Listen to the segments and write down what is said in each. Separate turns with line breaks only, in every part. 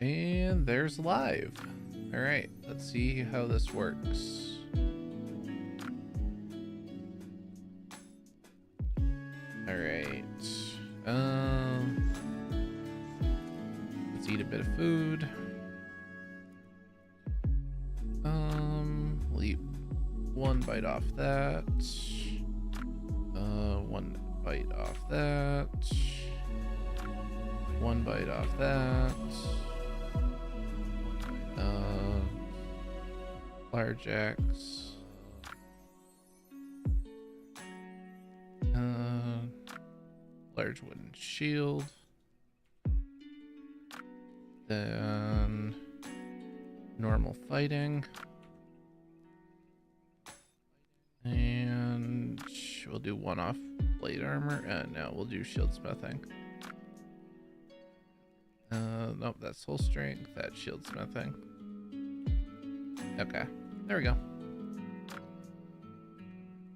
And there's live. All right, let's see how this works. All right. Let's eat a bit of food. We'll eat one bite off that. One bite off that. One bite off that. Jacks. Large wooden shield. Then normal fighting. And we'll do one off blade armor. No, we'll do shield smithing. Nope, that's full strength. That's shield smithing. Okay, there we go.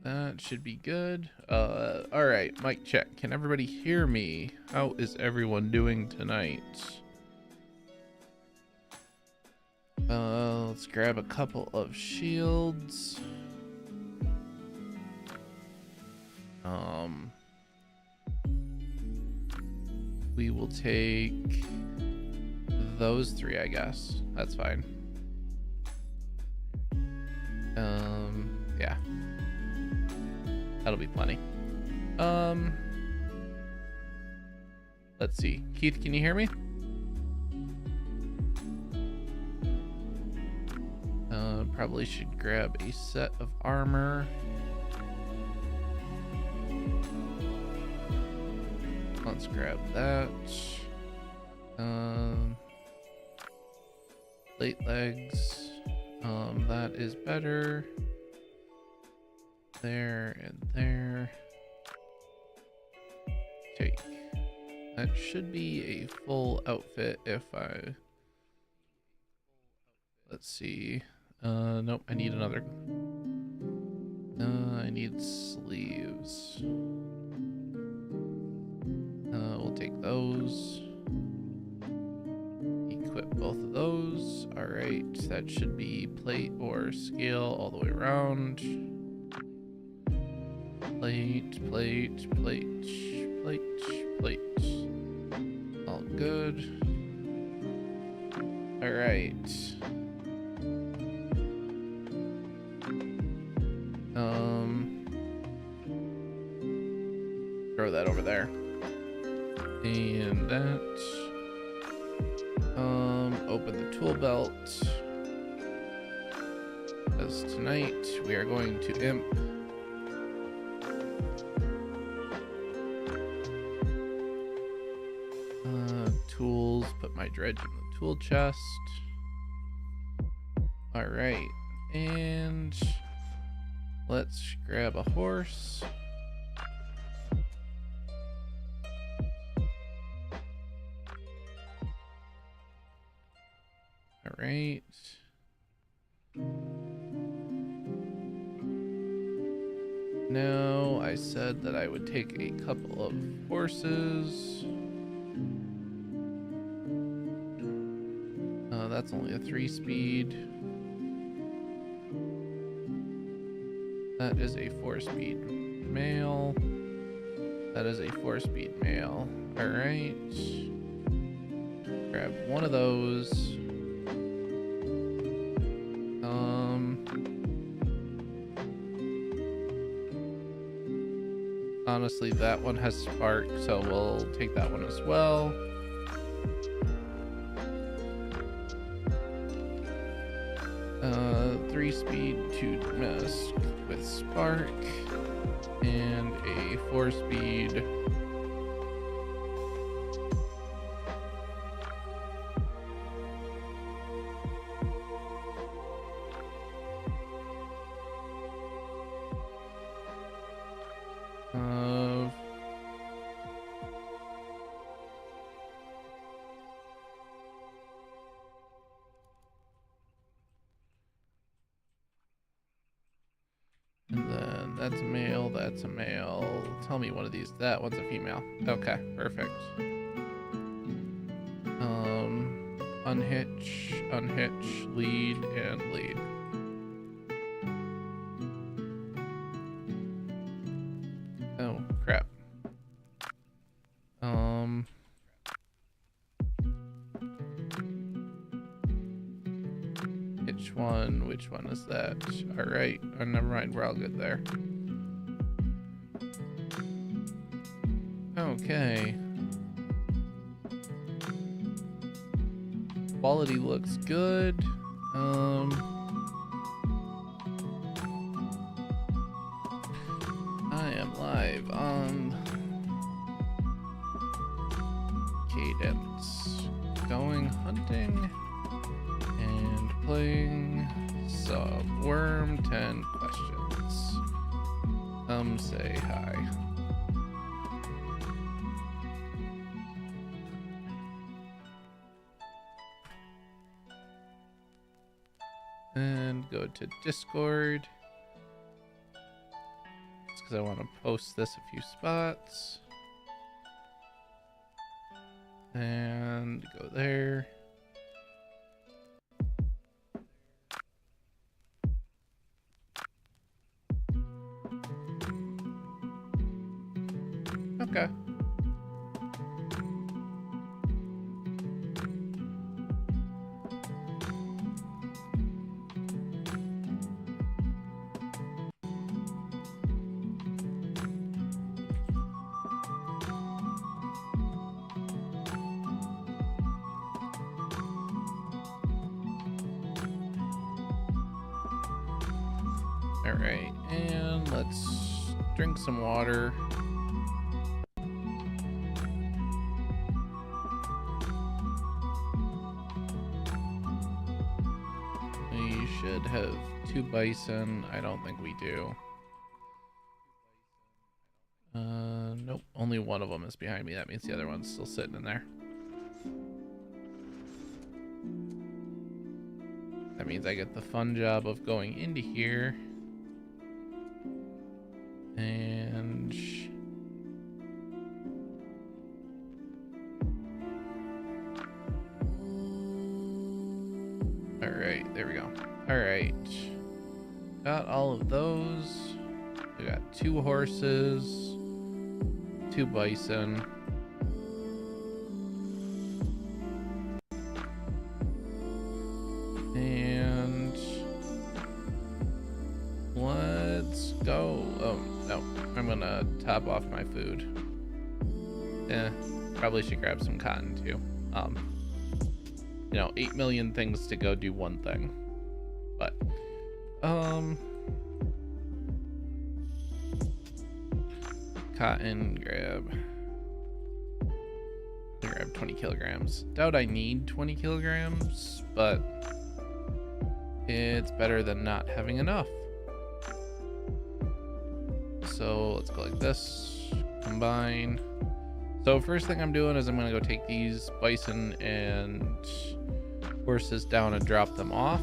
That should be good. All right, mic check. Can everybody hear me? How is everyone doing tonight? Let's grab a couple of shields. We will take those three, I guess. That's fine. Yeah. That'll be plenty. Let's see. Keith, can you hear me? Probably should grab a set of armor. Let's grab that. Plate legs. That is better. There and there. Take. That should be a full outfit if I... Let's see. Nope, I need another. I need sleeves. We'll take those. Equip both of those. Alright, that should be plate or scale all the way around. Plate, plate, plate, plate, plate. All good. Alright. Throw that over there. And that. Open the tool belt. As tonight we are going to imp. Tools, put my dredge in the tool chest. Alright, and let's grab a horse. Alright. Now, I said that I would take a couple of horses. That's only a 3-speed. That is a 4-speed male. That is a 4-speed male. Alright. Grab one of those. Honestly, that one has spark, so we'll take that one as well. Three-speed 2 with spark and a 4-speed. And then that's a male, that's a male. Tell me one of these. That one's a female. Okay, perfect. Unhitch, unhitch, lead, and lead. Oh, crap. Which one is that? Alright, oh, never mind, we're all good there. Okay. Quality looks good. I am live on Cadence. Going hunting and playing some Wurm 10 questions. Come say hi. And go to Discord. It's because I want to post this a few spots. And go there. Okay. All right, and let's drink some water. We should have 2 bison. I don't think we do. Nope, only one of them is behind me. That means the other one's still sitting in there. That means I get the fun job of going into here and all right, there we go. All right, got all of those. We got 2 horses, 2 bison. And let's go. Oh, no. I'm gonna top off my food. Probably should grab some cotton too. You know, 8 million things to go do one thing. But, cotton, grab 20 kilograms. Doubt I need 20 kilograms, but it's better than not having enough. So let's go like this, combine. So first thing I'm doing is I'm gonna go take these bison and horses down and drop them off.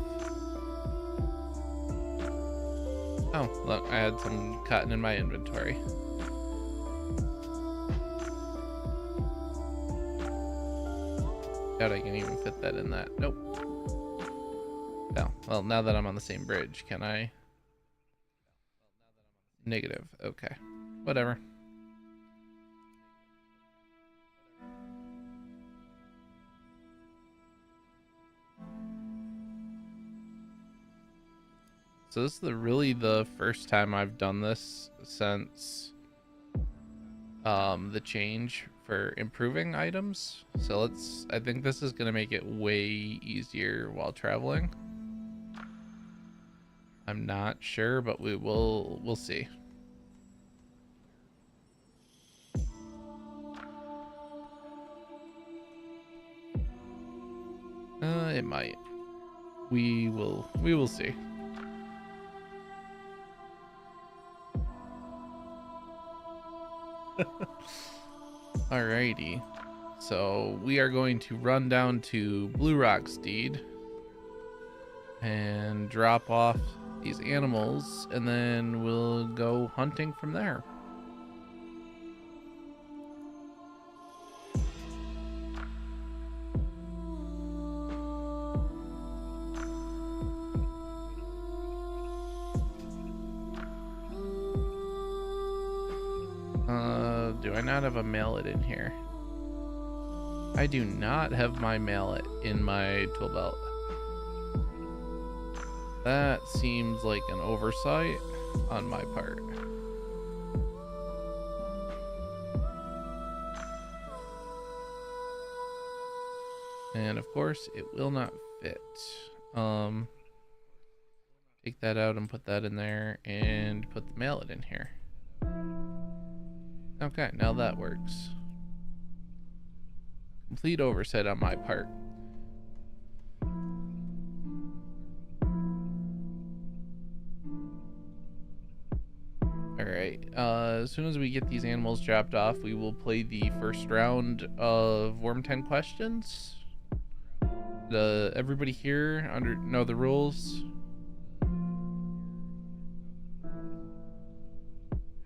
Oh, look, I had some cotton in my inventory. Doubt I can even fit that in that. Nope. No. Well, now that I'm on the same bridge, can I? Negative. Okay. Whatever. So this is really the first time I've done this since the change for improving items. So I think this is gonna make it way easier while traveling. I'm not sure, but we'll see. It might. We will see. Alrighty, so we are going to run down to Blue Rock Steed and drop off these animals, and then we'll go hunting from there. not have a mallet in here? I do not have my mallet in my tool belt. That seems like an oversight on my part. And of course, it will not fit. Take that out and put that in there and put the mallet in here. Okay, now that works. Complete oversight on my part. Alright, as soon as we get these animals dropped off, we will play the first round of Wurm 10 questions. Everybody here know the rules?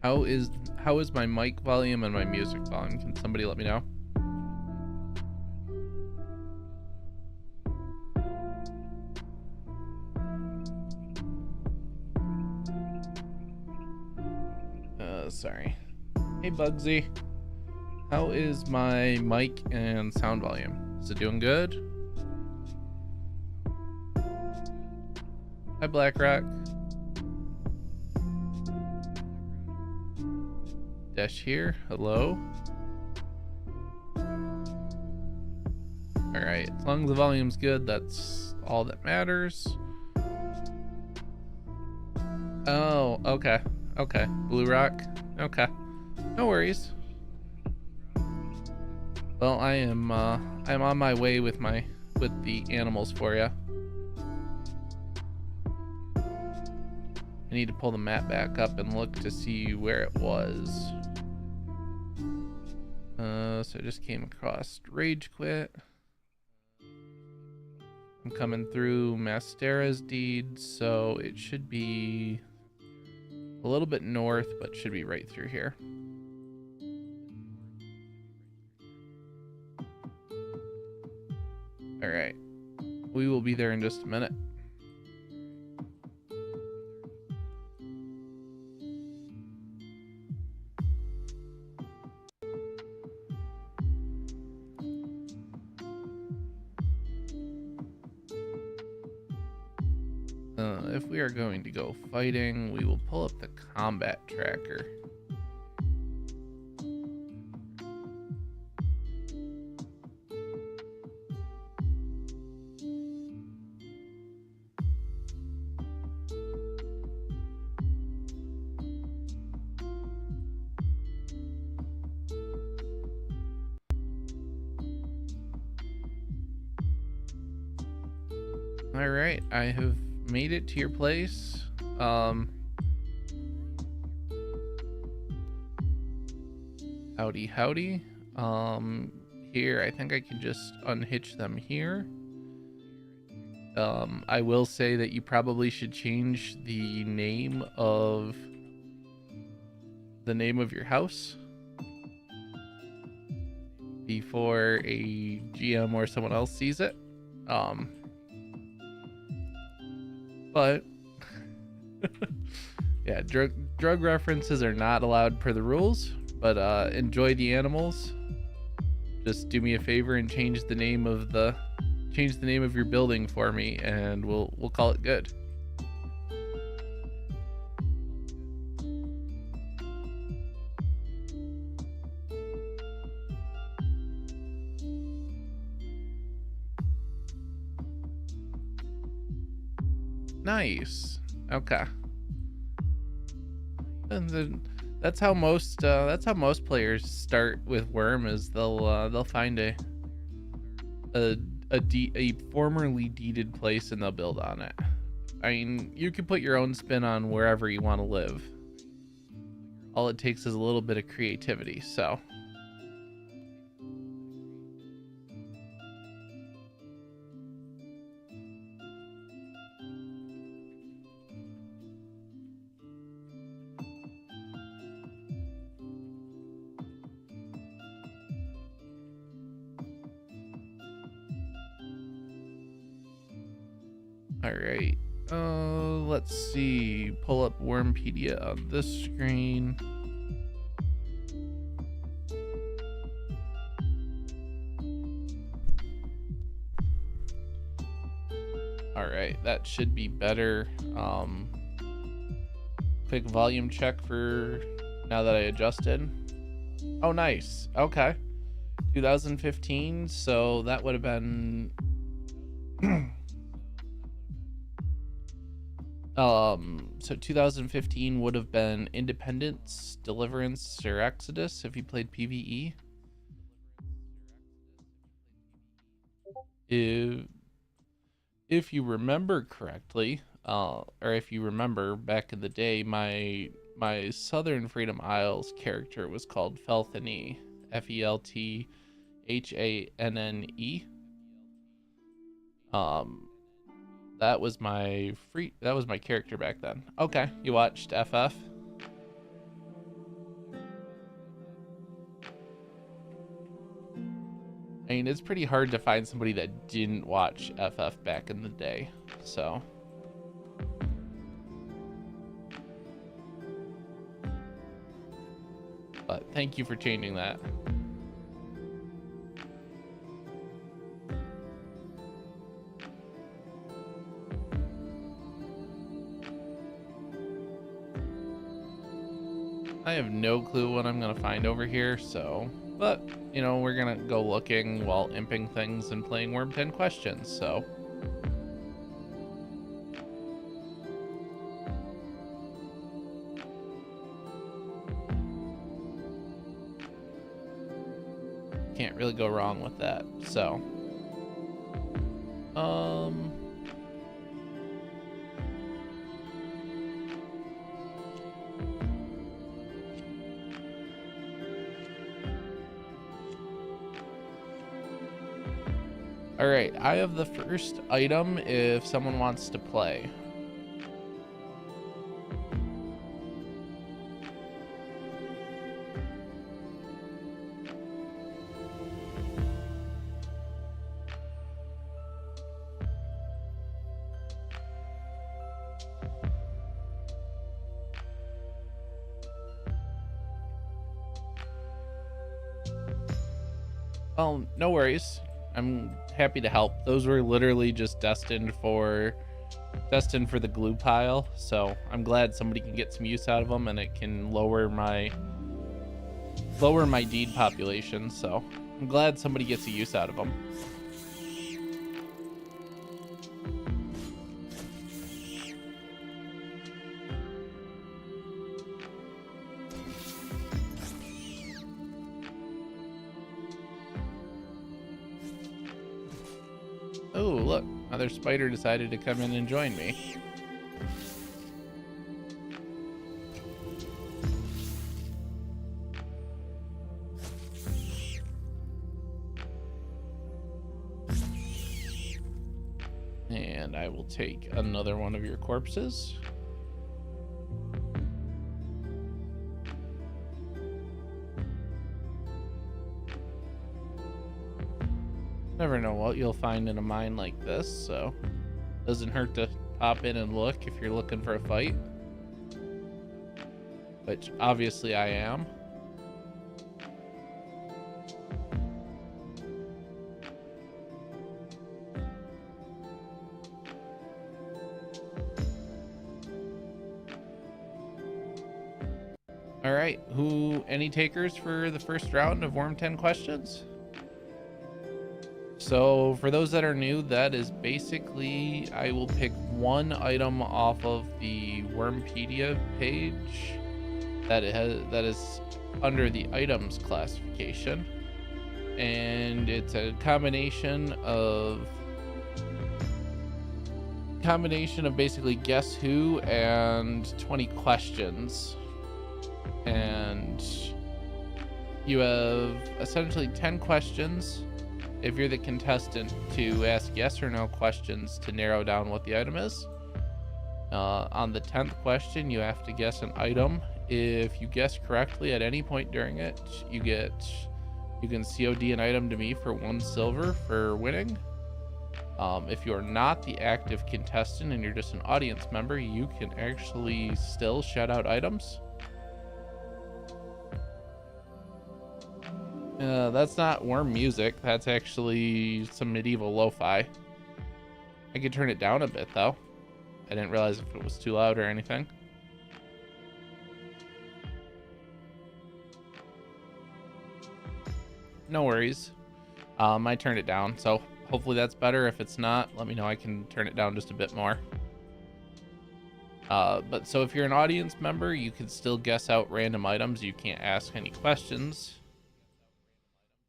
How is my mic volume and my music volume? Can somebody let me know? Sorry. Hey Bugsy. How is my mic and sound volume? Is it doing good? Hi BlackRock. Dash here. Hello. Alright, as long as the volume's good, that's all that matters. Oh, okay. Okay. Blue Rock. Okay. No worries. Well, I'm on my way with the animals for you. I need to pull the map back up and look to see where it was. So I just came across Rage Quit. I'm coming through Mastera's deed, so it should be a little bit north, but should be right through here. All right, we will be there in just a minute. If we are going to go fighting, we will pull up the combat tracker. All right, I have made it to your place. Howdy howdy. Here, I think I can just unhitch them here. I will say that you probably should change the name of your house before a GM or someone else sees it. But yeah, drug references are not allowed per the rules, but enjoy the animals. Just do me a favor and change the name of your building for me, and we'll call it good. Nice. Okay. And then that's how most players start with Wurm, is they'll find a formerly deeded place and they'll build on it. I mean, you can put your own spin on wherever you want to live. All it takes is a little bit of creativity, so. All right, let's see, pull up Wurmpedia on this screen. All right, that should be better. Quick volume check for now that I adjusted. Oh, nice. Okay. 2015, so that would have been so 2015 would have been Independence, Deliverance, or Exodus if you played PvE. If you remember correctly, or if you remember back in the day, my Southern Freedom Isles character was called Felthane, Felthanne. That was my character back then. Okay, you watched FF? I mean, it's pretty hard to find somebody that didn't watch FF back in the day, so. But thank you for changing that. I have no clue what I'm gonna find over here, so, but, you know, we're gonna go looking while imping things and playing Wurm 10 questions, so. Can't really go wrong with that, so. All right, I have the first item if someone wants to play. Oh, no worries. I'm happy to help. Those were literally just destined for the glue pile, so I'm glad somebody can get some use out of them, and it can lower my deed population, so I'm glad somebody gets a use out of them. Oh, look, another spider decided to come in and join me. And I will take another one of your corpses. Never know what you'll find in a mine like this, so doesn't hurt to pop in and look if you're looking for a fight, which obviously I am. All right, any takers for the first round of Wurm 10 questions? So for those that are new, that is basically, I will pick one item off of the Wurmpedia page that is under the items classification, and it's a combination of basically guess who and 20 questions, and you have essentially 10 questions if you're the contestant to ask yes or no questions to narrow down what the item is. On the 10th question, you have to guess an item. If you guess correctly at any point during it, you can COD an item to me for 1 silver for winning. If you're not the active contestant and you're just an audience member, you can actually still shout out items. That's not Wurm music. That's actually some medieval lo-fi. I could turn it down a bit though. I didn't realize if it was too loud or anything. No worries. I turned it down, so hopefully that's better. If it's not, let me know. I can turn it down just a bit more. But so if you're an audience member, you can still guess out random items. You can't ask any questions.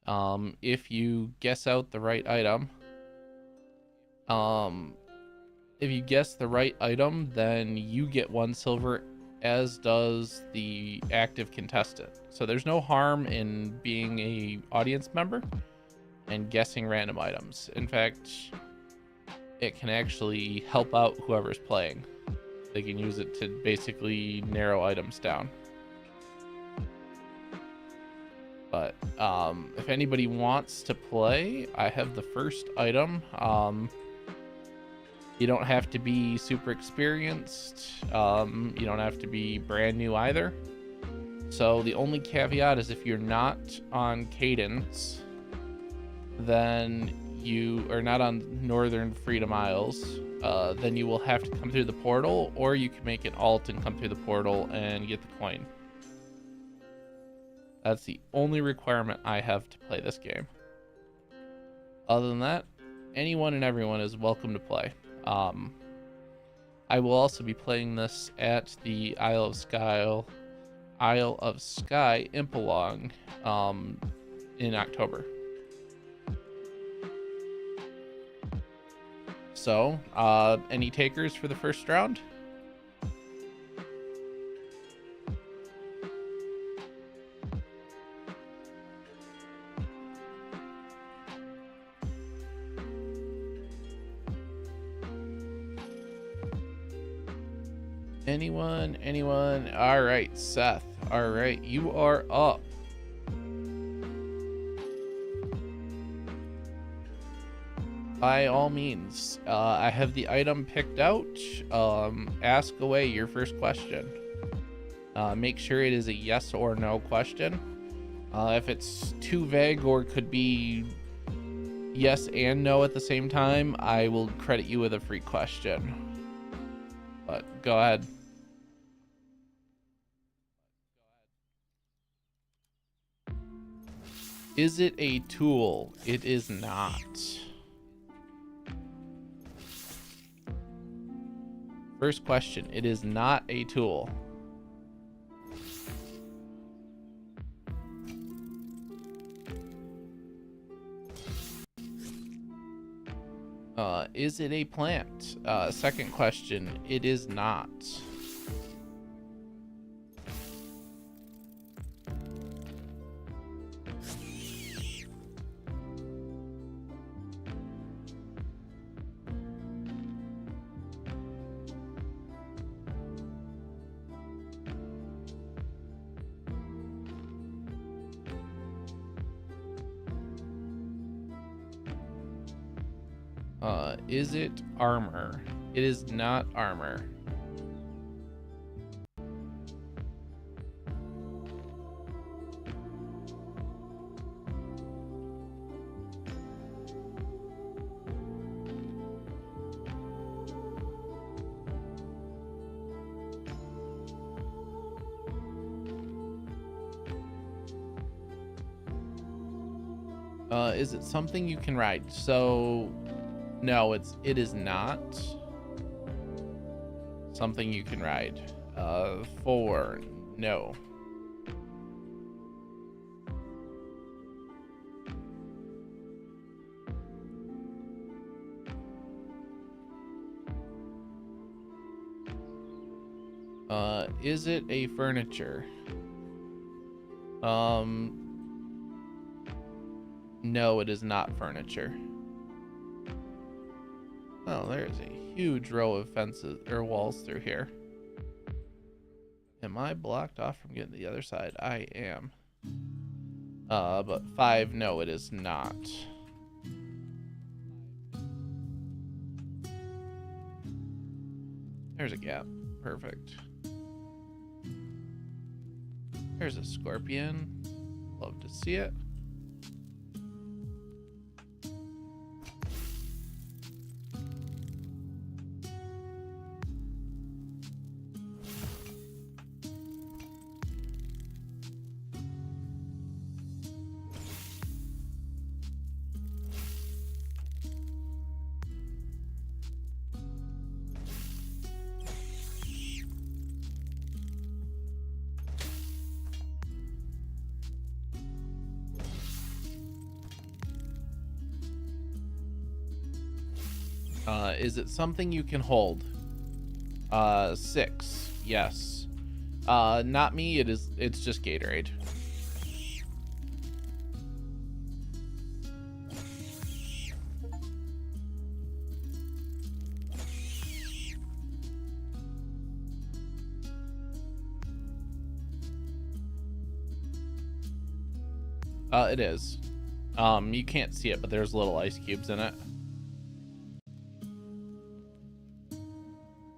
If you guess out the right item, if you guess the right item, then you get 1 silver, as does the active contestant. So there's no harm in being a audience member and guessing random items. In fact, it can actually help out whoever's playing. They can use it to basically narrow items down. But if anybody wants to play, I have the first item. You don't have to be super experienced. You don't have to be brand new either. So the only caveat is if you're not on Cadence, then you are not on Northern Freedom Isles, then you will have to come through the portal, or you can make an alt and come through the portal and get the coin. That's the only requirement I have to play this game. Other than that, anyone and everyone is welcome to play. I will also be playing this at the Isle of Skye Impalong in October. So, any takers for the first round? Anyone? All right, Seth. All right, you are up. By all means, I have the item picked out. Ask away your first question. Make sure it is a yes or no question. If it's too vague or could be yes and no at the same time, I will credit you with a free question. But go ahead. Is it a tool? It is not. First question, it is not a tool. Is it a plant? Second question, it is not. Is it armor? It is not armor. Is it something you can ride? So no, it is not something you can ride. 4, no. Is it a furniture? No, it is not furniture. Oh, there's a huge row of fences or walls through here. Am I blocked off from getting to the other side? I am. But 5, no, it is not. There's a gap. Perfect. There's a scorpion. Love to see it. Is it something you can hold? 6. Yes. Not me. It's just Gatorade. It is. You can't see it, but there's little ice cubes in it.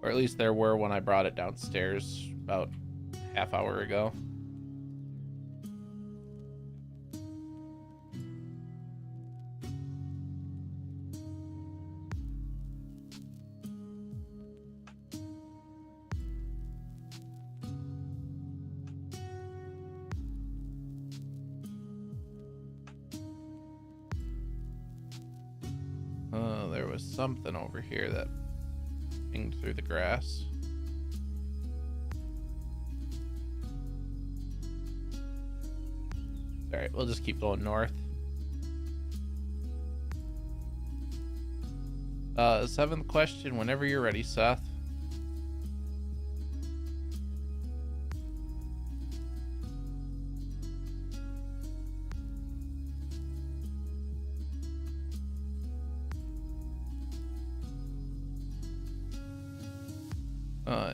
Or at least there were when I brought it downstairs about half hour ago. There was something over here that pinged through the grass. All right, we'll just keep going north. 7th question, whenever you're ready, Seth.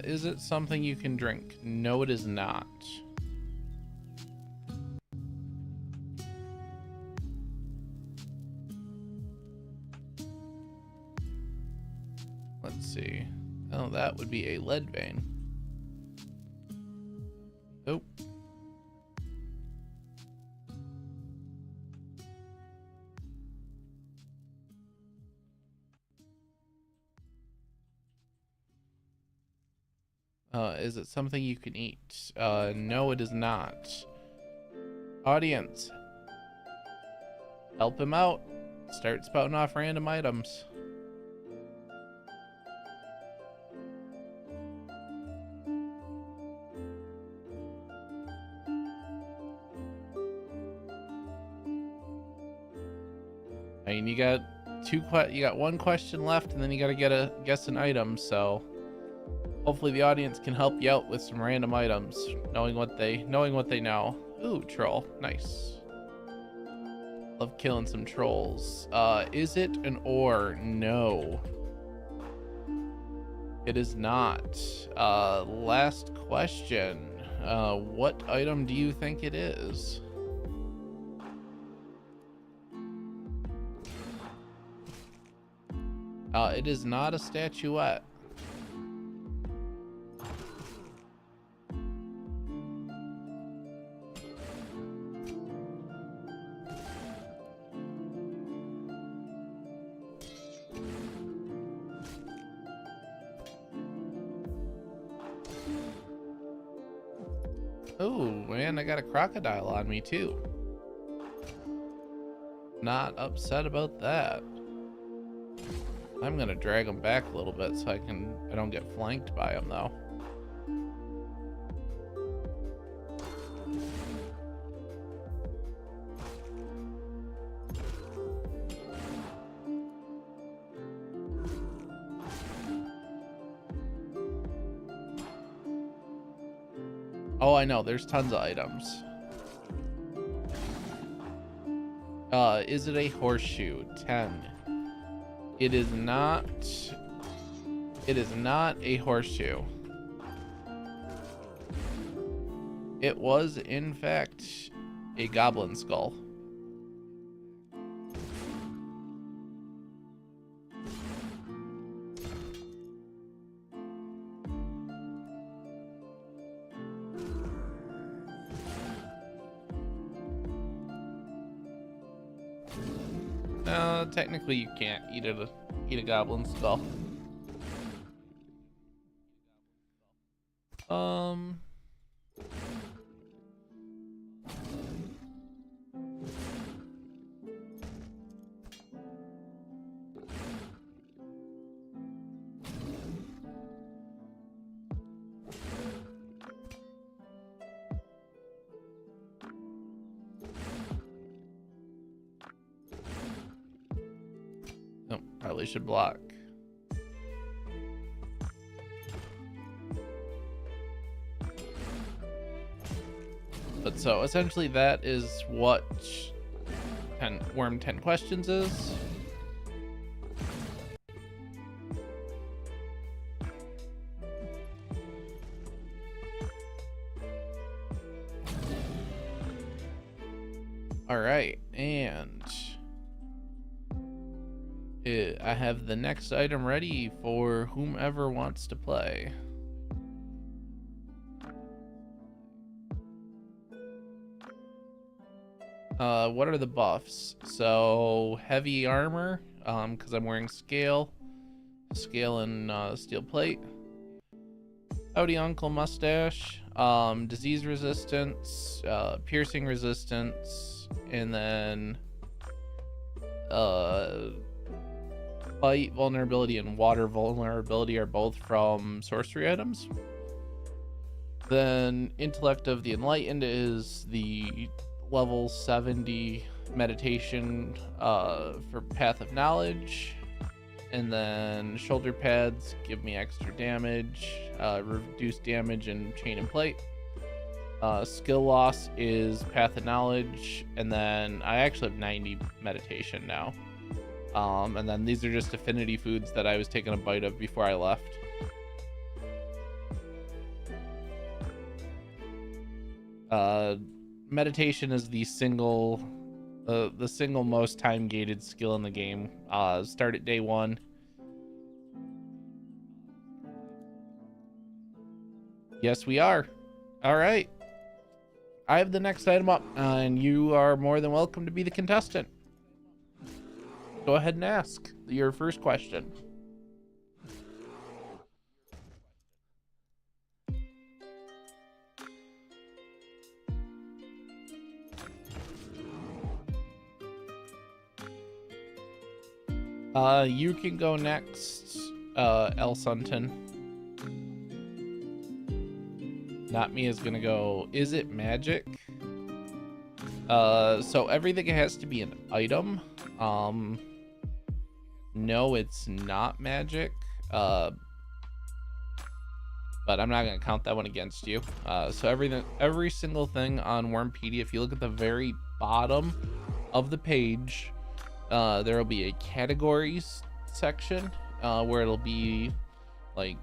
Is it something you can drink? No, it is not. Let's see. Oh, that would be a lead vein. Oh. Is it something you can eat? No, it is not. Audience, help him out. Start spouting off random items. I mean, you got one question left, and then you got to guess an item. So hopefully the audience can help you out with some random items, knowing what they know. Ooh, troll, nice. Love killing some trolls. Is it an ore? No, it is not. Last question. What item do you think it is? It is not a statuette. Oh, man, I got a crocodile on me, too. Not upset about that. I'm gonna drag him back a little bit so I don't get flanked by him, though. Oh, I know, there's tons of items. Is it a horseshoe? 10. It is not. It is not a horseshoe. It was, in fact, a goblin skull. Technically you can't eat a goblin skull. Nope, probably should block. But so essentially that is what Wurm 10 questions is. All right, and I have the next item ready for whomever wants to play. What are the buffs? So heavy armor, because I'm wearing scale and steel plate. Howdy Uncle mustache, disease resistance, piercing resistance, and then bite vulnerability and water vulnerability are both from sorcery items. Then intellect of the enlightened is the level 70 meditation for path of knowledge. And then shoulder pads give me extra damage, reduced damage and chain and plate. Skill loss is path of knowledge, and then I actually have 90 meditation now. And then these are just affinity foods that I was taking a bite of before I left. Meditation is the single most time gated skill in the game. Start at day 1. Yes, we are. All right. I have the next item up, and you are more than welcome to be the contestant. Go ahead and ask your first question. You can go next, El Sunton. Not me is gonna go, is it magic? So everything has to be an item. No, it's not magic. But I'm not gonna count that one against you. So every single thing on Wurmpedia, if you look at the very bottom of the page, there will be a categories section where it'll be like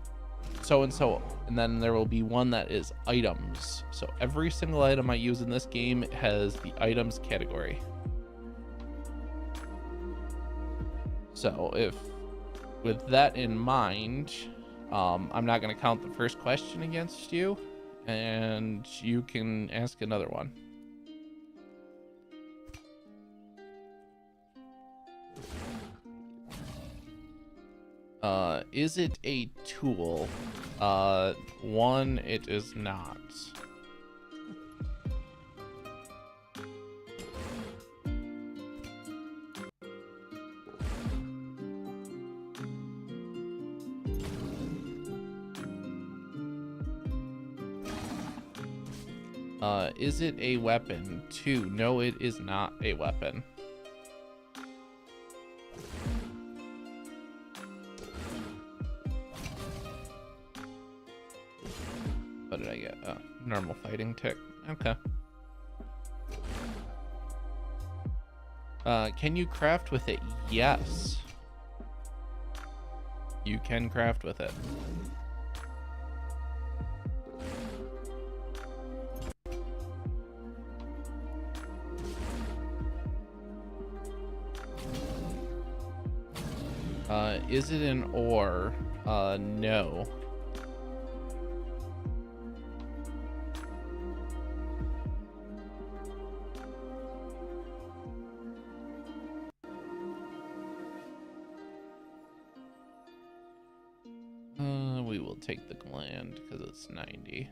so and so, and then there will be one that is items. So every single item I use in this game has the items category. So if with that in mind, I'm not going to count the first question against you, and you can ask another one. Is it a tool? One, it is not. Is it a weapon? 2, no, it is not a weapon. What did I get? Oh, normal fighting tick. Okay. Can you craft with it? Yes. You can craft with it. Is it an ore? No. We will take the gland because it's 90.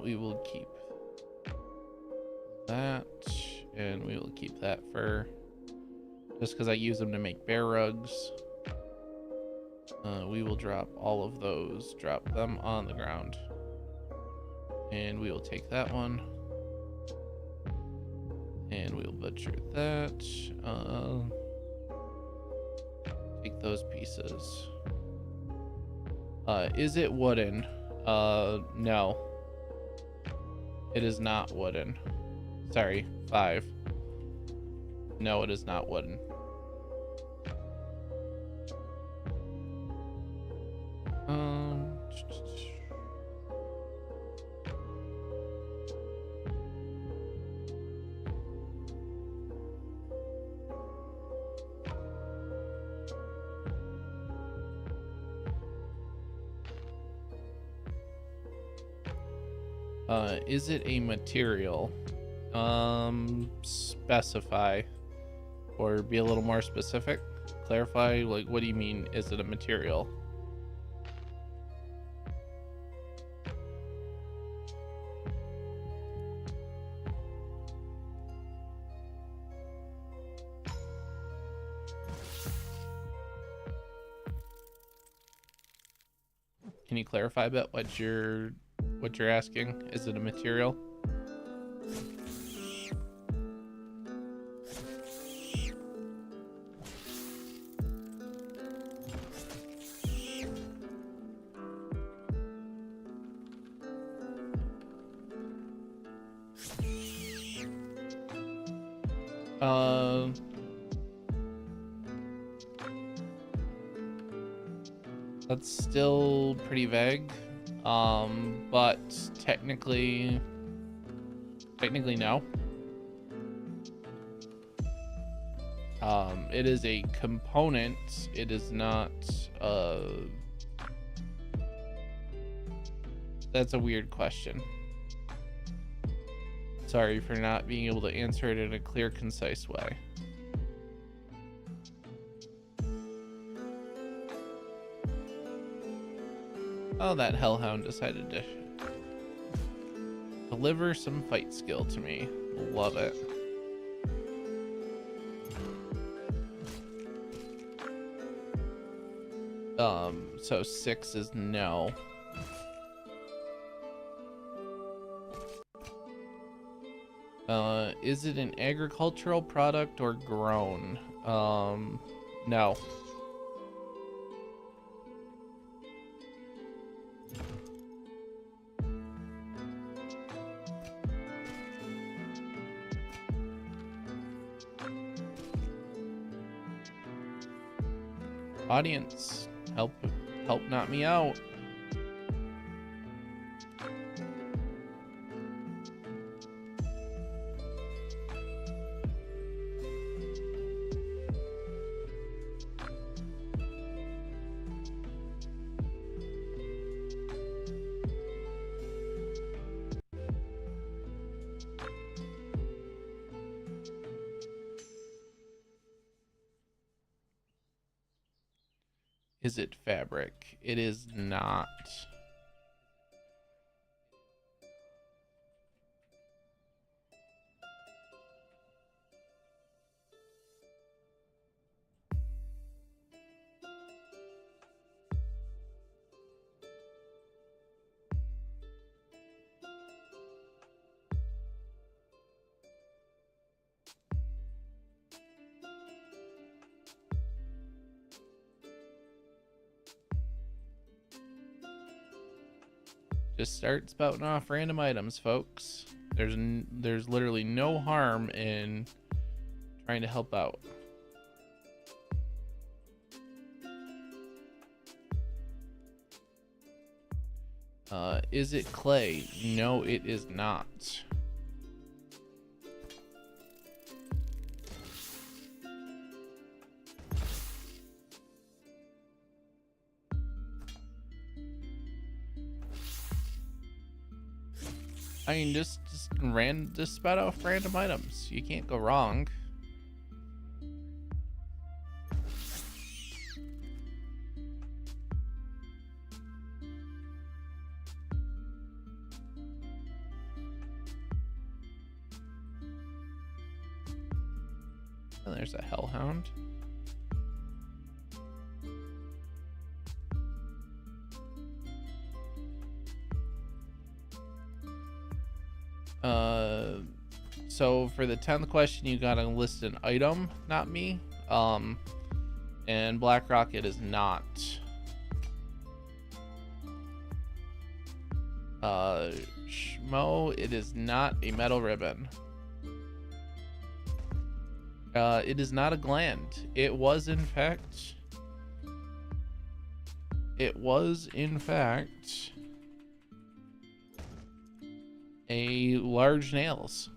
We will keep that, and we will keep that fur, just because I use them to make bear rugs. We will drop all of those, drop them on the ground, and we will take that one. butcher that. Take those pieces. Is it wooden? No. It is not wooden. Sorry, 5. No, it is not wooden. Is it a material? Specify or be a little more specific. Clarify, like, what do you mean, is it a material? Can you clarify a bit what you're asking? Is it a material? That's still pretty vague, but technically no. It is a component. It is not. That's a weird question. Sorry for not being able to answer it in a clear, concise way. Oh, that hellhound decided to deliver some fight skill to me. Love it. So 6 is no. Is it an agricultural product or grown? No. Audience, help knock me out. Is it fabric? It is not. Just start spouting off random items, folks. There's literally no harm in trying to help out. Is it clay? No, it is not. I mean, just spout off random items. You can't go wrong. And there's a hellhound. So for the 10th question, you gotta list an item, not me. And BlackRock, it is not. Schmo, it is not a metal ribbon. It is not a gland. It was in fact a large nails.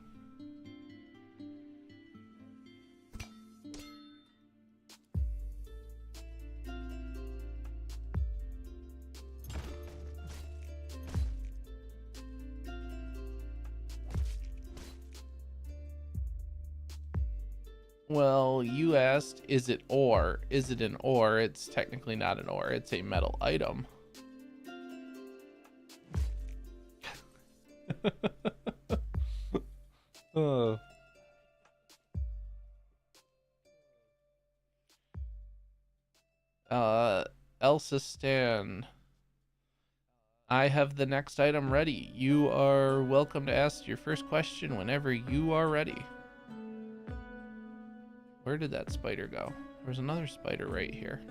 Well, you asked, is it ore? Is it an ore? It's technically not an ore. It's a metal item. Oh. Elsa Stan. I have the next item ready. You are welcome to ask your first question whenever you are ready. Where did that spider go? There's another spider right here.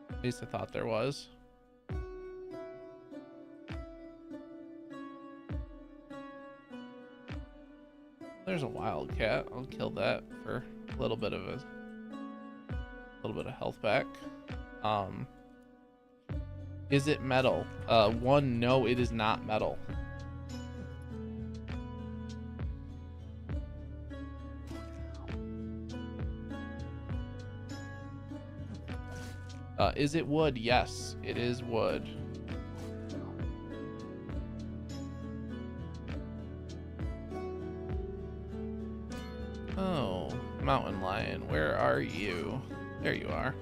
At least I thought there was. There's a wildcat. I'll kill that for a little bit of health back. Is it metal? One, no, it is not metal. Is it wood? Yes, it is wood. Oh, mountain lion, where are you? There you are.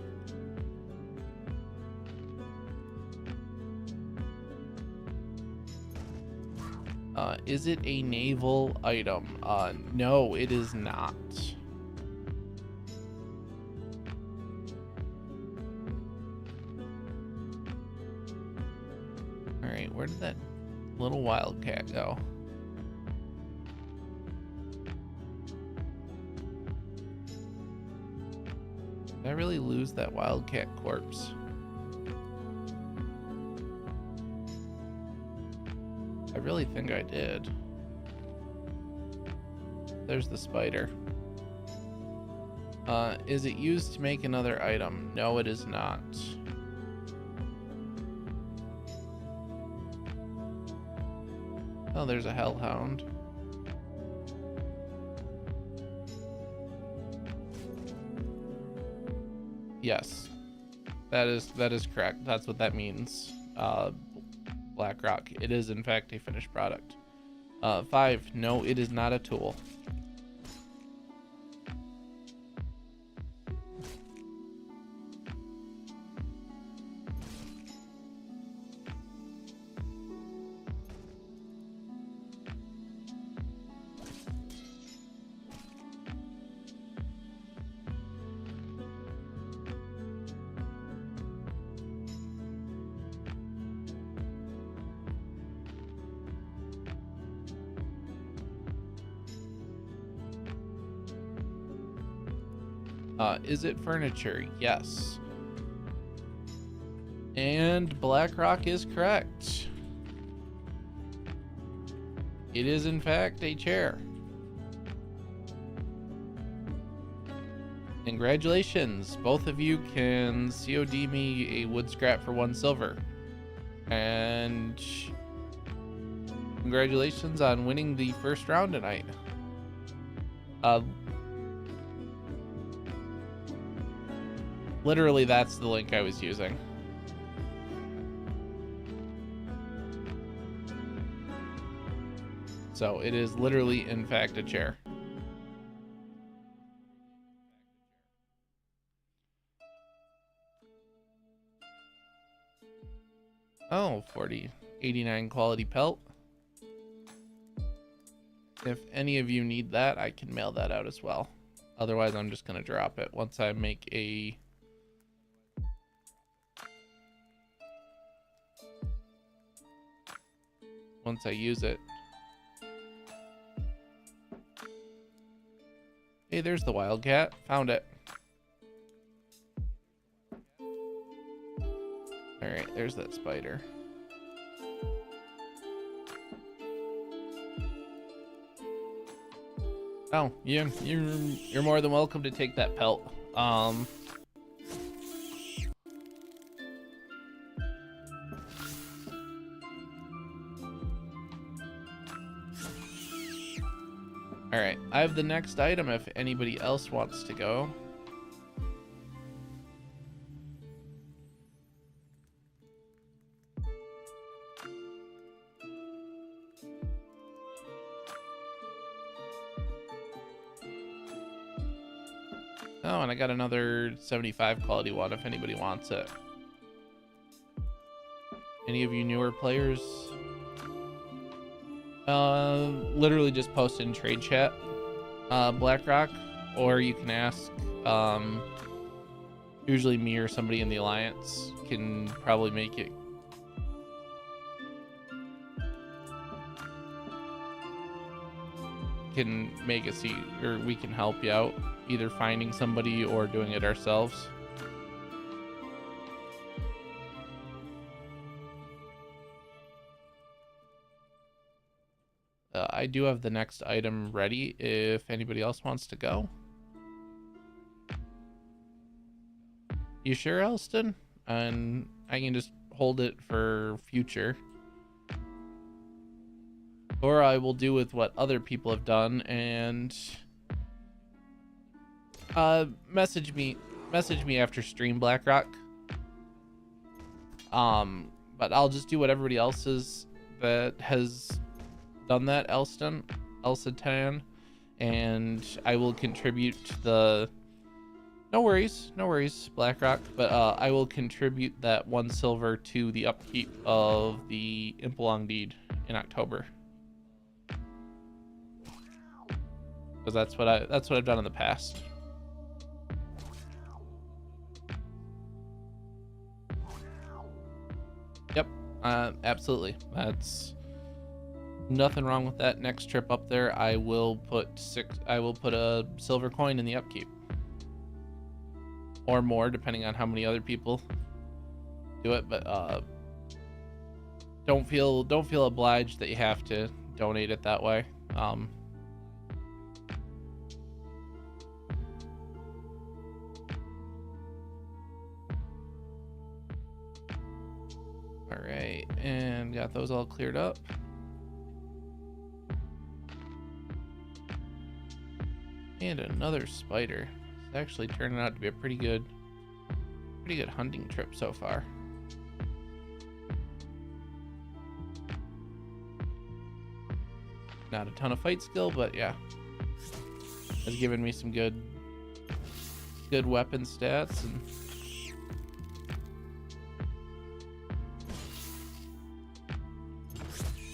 Is it a naval item? No, it is not. Alright, where did that little wildcat go? Did I really lose that wildcat corpse? I really think I did. There's the spider. Is it used to make another item? No, it is not. Oh, there's a hellhound. Yes, that is correct. That's what that means. BlackRock. It is in fact a finished product. 5. No, it is not a tool. Is it furniture? Yes. And BlackRock is correct. It is in fact a chair. Congratulations. Both of you can COD me a wood scrap for 1 silver. And congratulations on winning the first round tonight. Literally, that's the link I was using. So it is literally, in fact, a chair. Oh, 4089 quality pelt. If any of you need that, I can mail that out as well. Otherwise, I'm just going to drop it once I make a... Once I use it. Hey, there's the wildcat. Found it. All right, there's that spider. Oh, you're more than welcome to take that pelt. All right, I have the next item if anybody else wants to go. Oh, and I got another 75 quality one if anybody wants it. Any of you newer players? Literally just post in trade chat, BlackRock, or you can ask, usually me or somebody in the Alliance can probably make it. Can make it see, or we can help you out, either finding somebody or doing it ourselves. I do have the next item ready if anybody else wants to go. You sure, Elston? And I can just hold it for future. Or I will do with what other people have done and message me after stream, BlackRock. But I'll just do what everybody else is that has done that, Elston, and I will contribute the. No worries, BlackRock. But I will contribute that 1 silver to the upkeep of the Impelong deed in October. Because that's what I've done in the past. Yep, absolutely. That's nothing wrong with that. Next trip up there, I will put a silver coin in the upkeep, or more, depending on how many other people do it. But don't feel obliged that you have to donate it that way. All right, and got those all cleared up. And another spider. It's actually turning out to be a pretty good hunting trip so far. Not a ton of fight skill, but yeah, has given me some good weapon stats and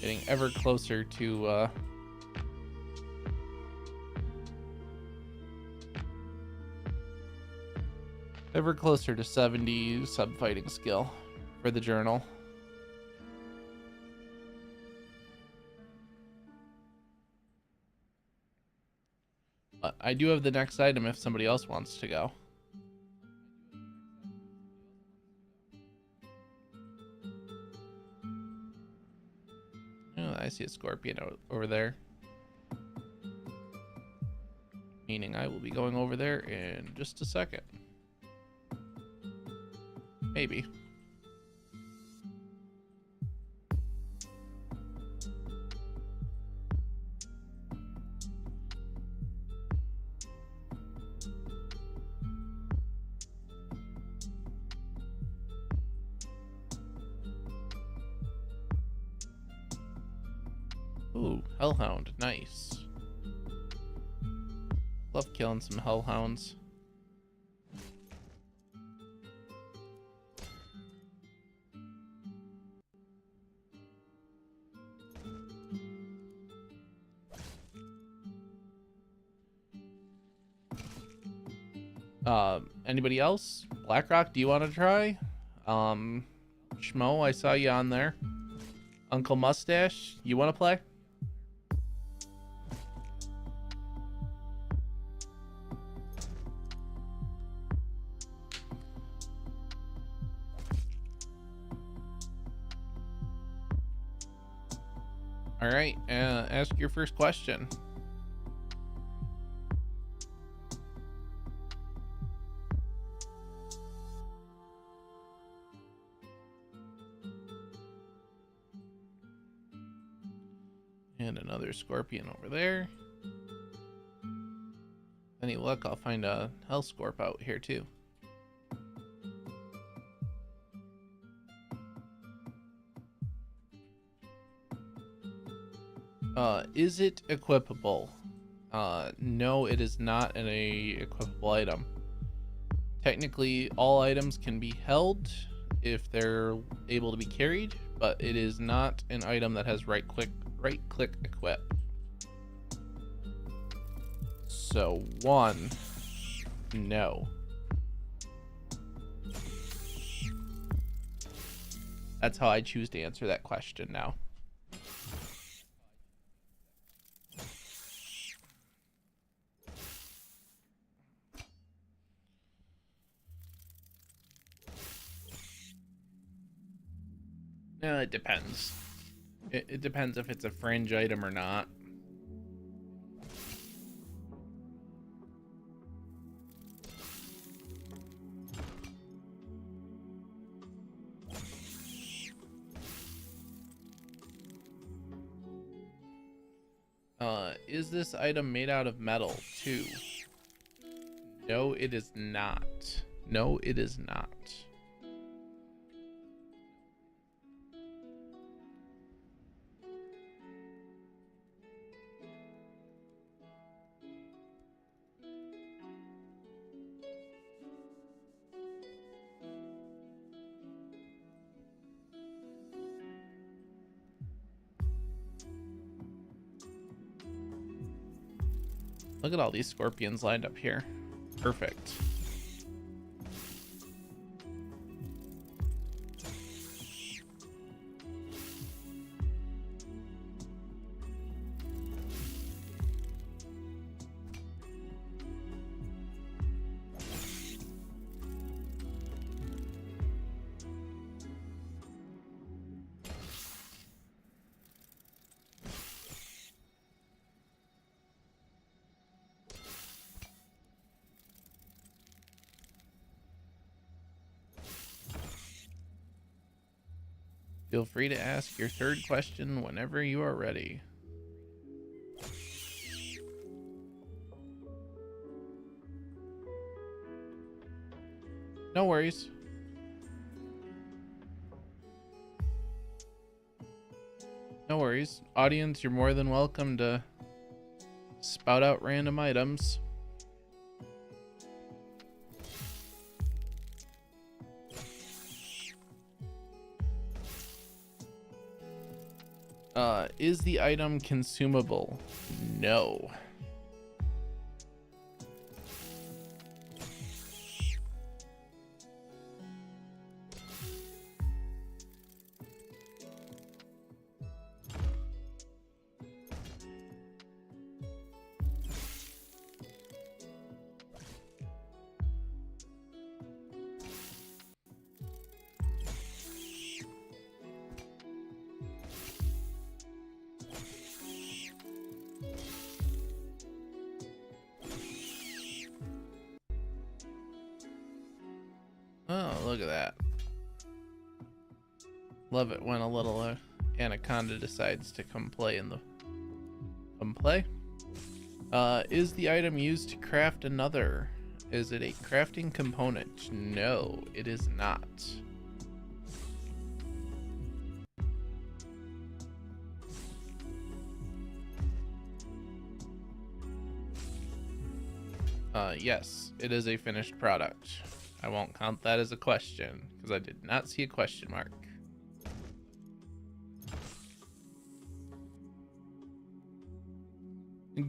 getting ever closer to ever closer to 70 sub fighting skill for the journal. But I do have the next item if somebody else wants to go. Oh, I see a scorpion over there. Meaning I will be going over there in just a second. Maybe. Ooh, hellhound, nice. Love killing some hellhounds. Anybody else? BlackRock, do you want to try? Schmo, I saw you on there. Uncle Mustache, you want to play? All right, ask your first question. And another scorpion over there. Any luck, I'll find a Hellscorp out here too. Is it equipable? No, it is not an equipable item. Technically, all items can be held if they're able to be carried, but it is not an item that has right click equip. So 1, no. That's how I choose to answer that question now. It depends. It depends if it's a fringe item or not. Is this item made out of metal too? No, it is not. No, it is not. Look at all these scorpions lined up here. Perfect. Feel free to ask your third question whenever you are ready. No worries. No worries. Audience, you're more than welcome to spout out random items. Is the item consumable? No. Oh, look at that. Love it when a little anaconda decides to come play in the... Come play? Is the item used to craft another? Is it a crafting component? No, it is not. Yes, it is a finished product. I won't count that as a question, because I did not see a question mark.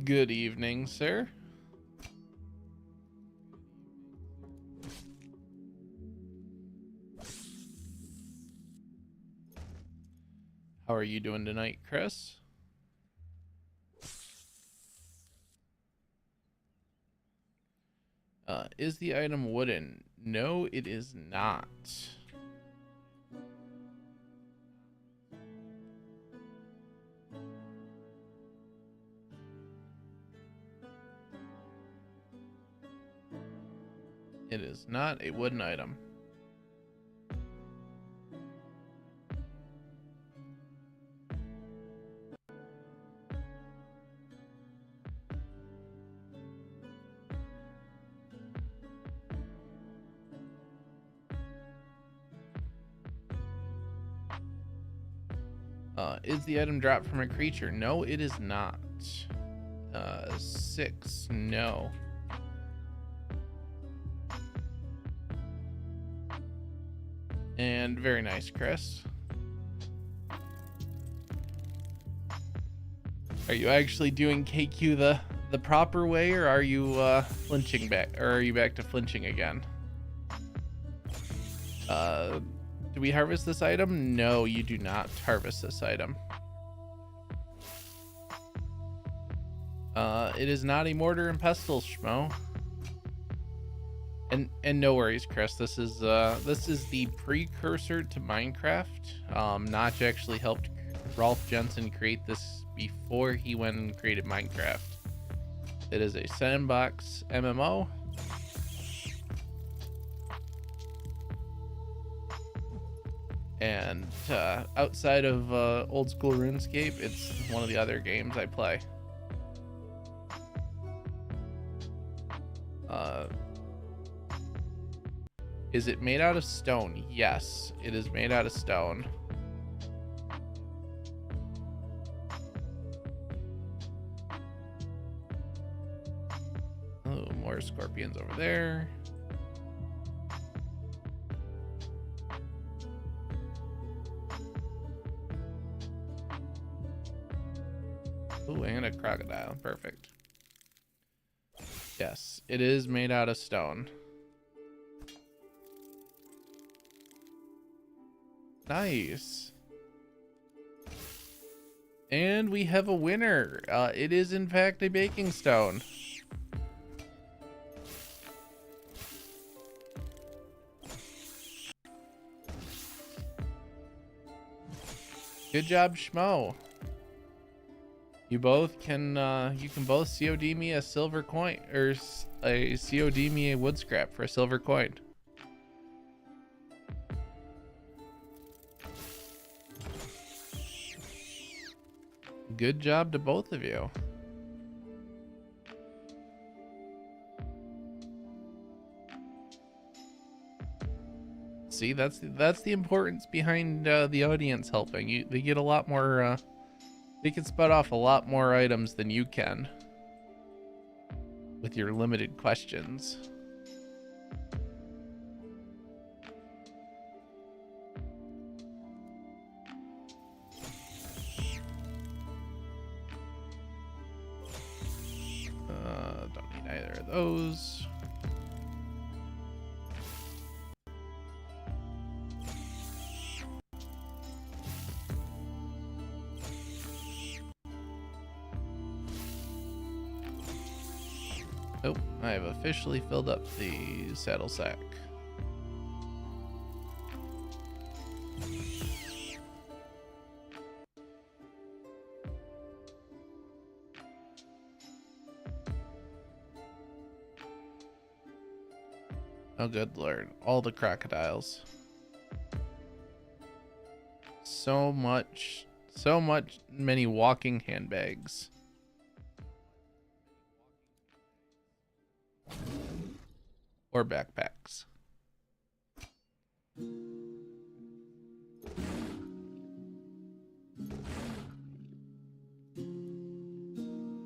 Good evening, sir. How are you doing tonight, Chris? Is the item wooden? No, it is not. It is not a wooden item. Is the item dropped from a creature? No, it is not. 6, no. And very nice, Chris. Are you actually doing KQ the proper way, or are you flinching back, or are you back to flinching again? Do we harvest this item? No, you do not harvest this item. It is not a mortar and pestle, schmo. And no worries, Chris. This is the precursor to Minecraft. Notch actually helped Rolf Jensen create this before he went and created Minecraft. It is a Sandbox MMO. And outside of old school RuneScape, it's one of the other games I play. Is it made out of stone? Yes, it is made out of stone. Oh, more scorpions over there. Oh, and a crocodile. Perfect. Yes, it is made out of stone. Nice. And we have a winner. It is in fact a baking stone. Good job, Schmo. You both can you can both COD me a silver coin, or a COD me a wood scrap for a silver coin. Good job to both of you. See, that's the importance behind the audience helping. They get a lot more. They can spud off a lot more items than you can with your limited questions. Don't need either of those. Nope, I have officially filled up the saddle sack. Oh, good Lord. All the crocodiles. So many walking handbags. Or backpacks.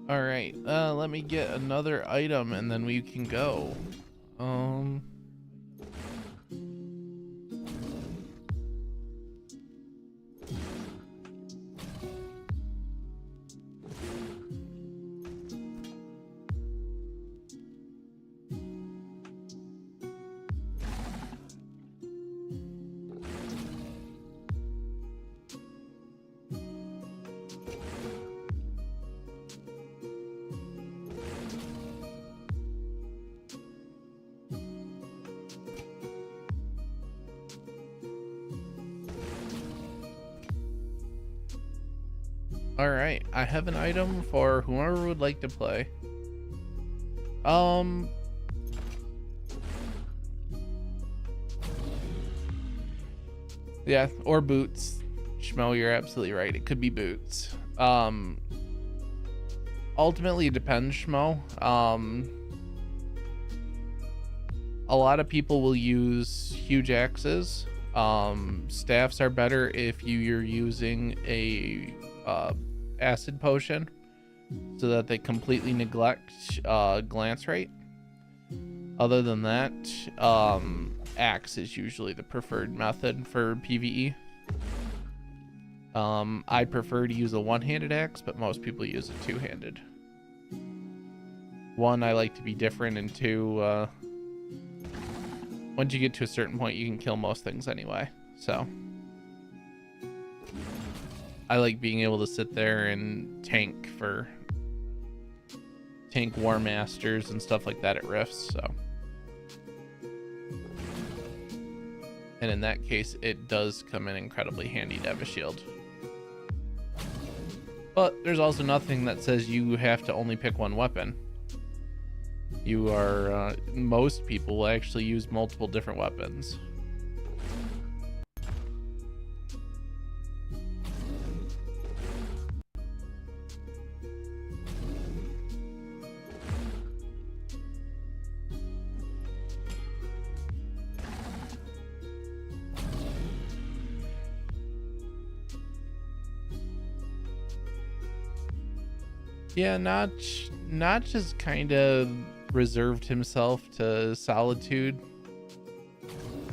All right, let me get another item and then we can go. All right, I have an item for whoever would like to play. Yeah, or boots. Schmo, you're absolutely right. It could be boots. Ultimately, it depends, Schmo. A lot of people will use huge axes. Staffs are better if you're using a acid potion, so that they completely neglect glance rate. Other than that, axe is usually the preferred method for PvE. I prefer to use a one-handed axe, but most people use a two-handed. One, I like to be different, and two, once you get to a certain point, you can kill most things anyway. So I like being able to sit there and tank War Masters and stuff like that at Rifts. So, and in that case, it does come in incredibly handy to have a shield. But there's also nothing that says you have to only pick one weapon. You are, most people will actually use multiple different weapons. Yeah, Notch has kind of reserved himself to Solitude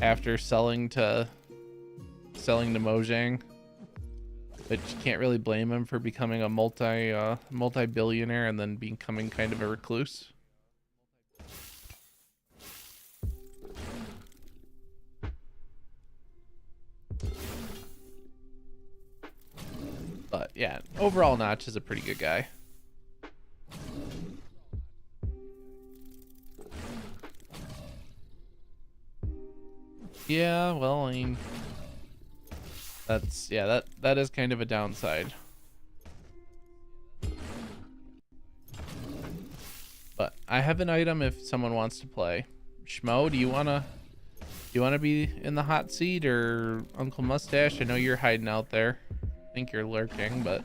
after selling to Mojang, but you can't really blame him for becoming a multi-billionaire and then becoming kind of a recluse. But yeah, overall Notch is a pretty good guy. Yeah, well, I mean, that is kind of a downside. But I have an item if someone wants to play. Schmo, do you wanna be in the hot seat, or Uncle Mustache? I know you're hiding out there. I think you're lurking, but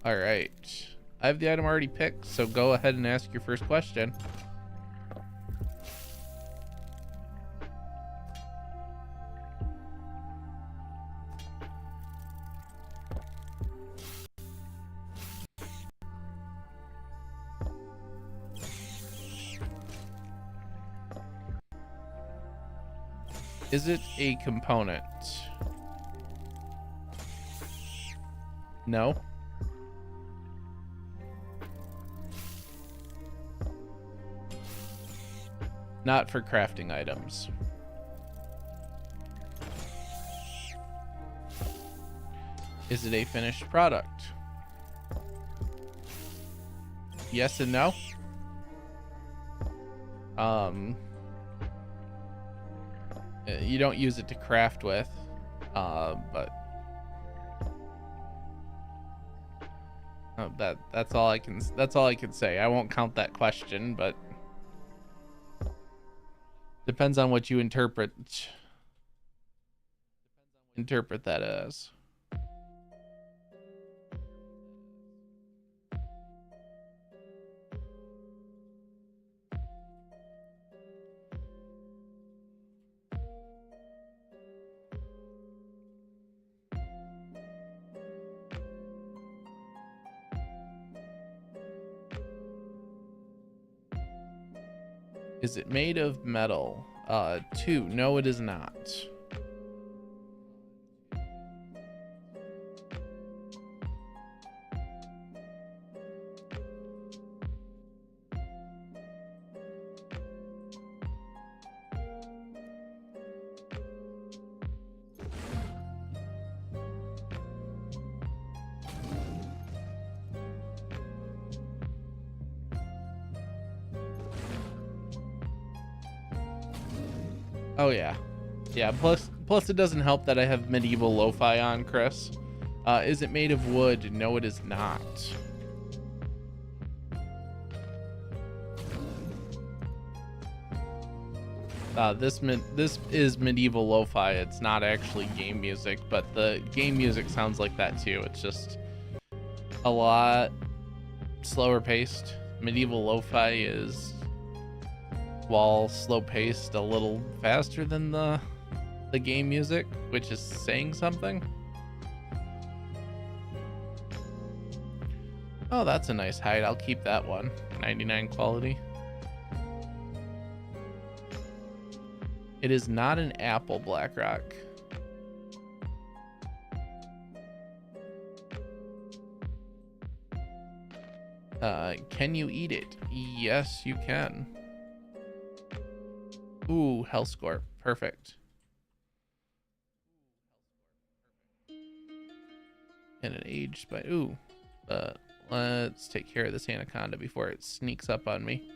all right. I have the item already picked, so go ahead and ask your first question. Is it a component? No. Not for crafting items. Is it a finished product? Yes and no. You don't use it to craft with, but that's all I can say. I won't count that question, but depends on what you interpret that as. Is it made of metal? 2. No, it is not. Oh yeah. Yeah, plus it doesn't help that I have medieval lo-fi on, Chris. Is it made of wood? No, it is not. This is medieval lo-fi. It's not actually game music, but the game music sounds like that too. It's just a lot slower paced. Medieval lo-fi is, while slow paced, a little faster than the game music, which is saying something. Oh, that's a nice hide. I'll keep that one. 99 quality. It is not an apple, Blackrock. Can you eat it? Yes, you can. Ooh, Hellscorp. Perfect. And an aged spider. Ooh. Let's take care of this anaconda before it sneaks up on me.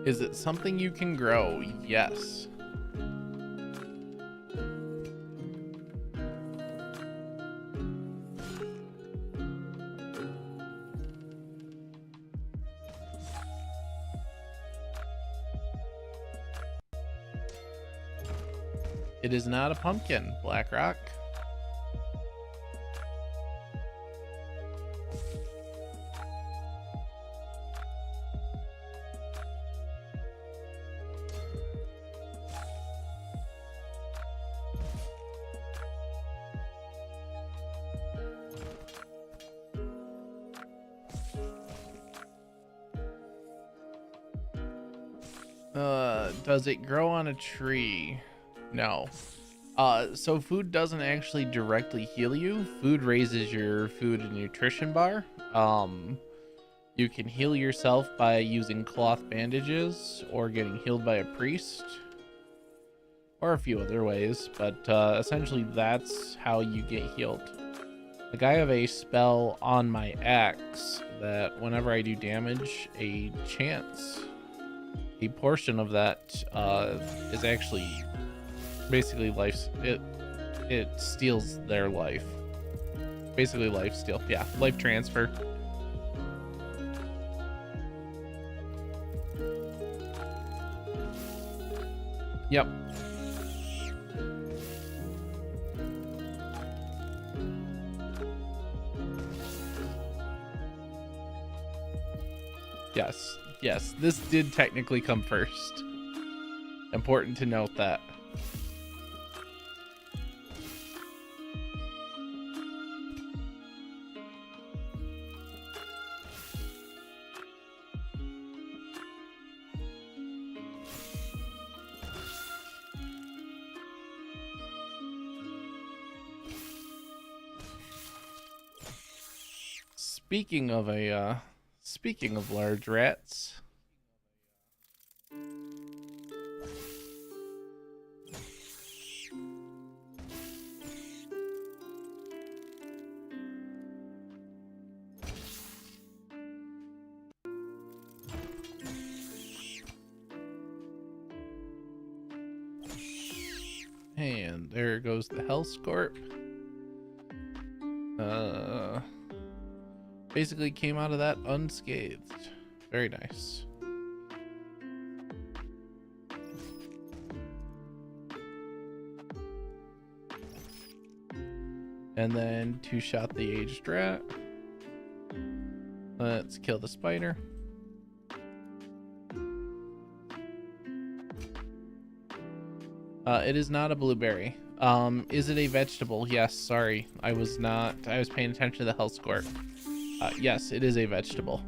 Is it something you can grow? Yes. It is not a pumpkin, Blackrock. Does it grow on a tree? No. So food doesn't actually directly heal you. Food raises your food and nutrition bar. You can heal yourself by using cloth bandages or getting healed by a priest, or a few other ways, but essentially that's how you get healed. Like, I have a spell on my axe that whenever I do damage, a portion of that is actually basically life. It steals their life. Basically life steal. Yeah, life transfer. Yep. Yes, this did technically come first. Important to note that. Speaking of large rats. And there goes the Hellscorp. Basically came out of that unscathed. Very nice. And then two-shot the aged rat. Let's kill the spider. It is not a blueberry. Is it a vegetable? Yes, sorry. I was paying attention to the health score. Yes, it is a vegetable.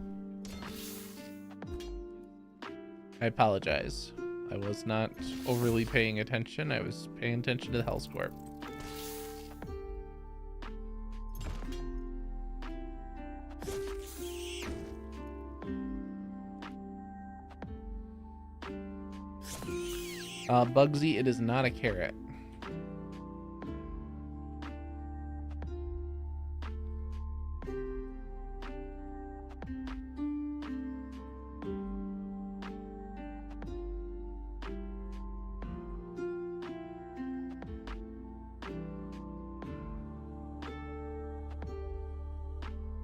I apologize. I was not overly paying attention. I was paying attention to the health score. Bugsy, it is not a carrot.